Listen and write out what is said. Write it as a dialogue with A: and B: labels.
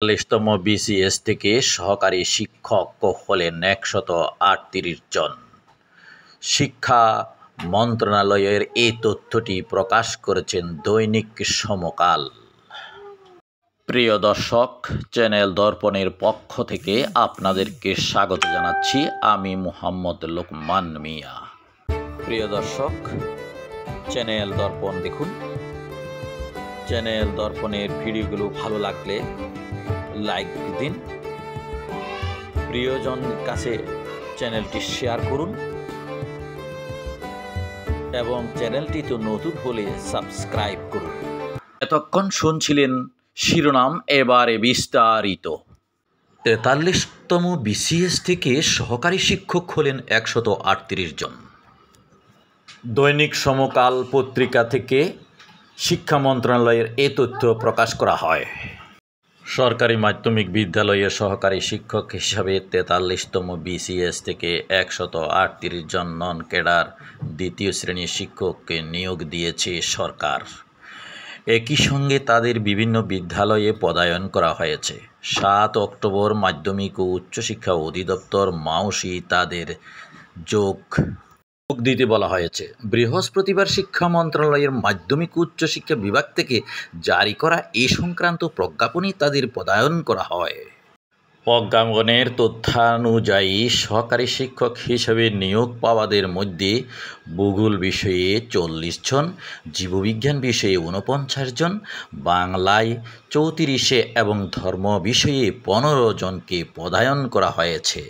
A: ৪০তম BCS থেকে সহকারী শিক্ষক হলেন ১৩৮ জন। শিক্ষা মন্ত্রণালয়ের এই তথ্যটি প্রকাশ করেছেন দৈনিক সমকাল। প্রিয় দর্শক, চ্যানেল দর্পণের পক্ষ থেকে আপনাদেরকে স্বাগত জানাচ্ছি। আমি মোহাম্মদ লোকমান মিয়া। প্রিয় দর্শক, চ্যানেল দর্পণ দেখুন। চ্যানেল দর্পণের ভিডিওগুলো ভালো লাগলে লাইক দিন, প্রিয়জনের কাছে চ্যানেলটি শেয়ার করুন এবং চ্যানেলটি তো নতুন হলে সাবস্ক্রাইব করুন। এতক্ষণ শুনছিলেন শিরোনাম, এবারে বিস্তারিত। ৪৩তম বিসিএস থেকে সহকারী শিক্ষক হলেন ১৩৮ জন। দৈনিক সমকাল পত্রিকা থেকে শিক্ষা মন্ত্রণালয়ের এ তথ্য প্রকাশ করা হয়। সরকারি মাধ্যমিক বিদ্যালয়ে সহকারী শিক্ষক হিসাবে ৪৩তম বিসিএস থেকে ১৩৮ জন নন ক্যাডার দ্বিতীয় শ্রেণীর শিক্ষককে নিয়োগ দিয়েছে সরকার। একই সঙ্গে তাদের বিভিন্ন বিদ্যালয়ে পদায়ন করা হয়েছে। ৭ অক্টোবর মাধ্যমিক ও উচ্চশিক্ষা অধিদপ্তর মাউসি তাদের যোগ দিতে বলা হয়েছে। বৃহস্পতিবার শিক্ষা মন্ত্রণালয়ের মাধ্যমিক ও উচ্চশিক্ষা বিভাগ থেকে জারি করা এ সংক্রান্ত প্রজ্ঞাপনে তাদের পদায়ন করা হয়। প্রজ্ঞাপনের তথ্যানুযায়ী সহকারী শিক্ষক হিসেবে নিয়োগ পাওয়াদের মধ্যে ভূগোল বিষয়ে ৪০ জন, জীববিজ্ঞান বিষয়ে ৪৯ জন, বাংলায় ৩৪ এবং ধর্ম বিষয়ে ১৫ জনকে পদায়ন করা হয়েছে।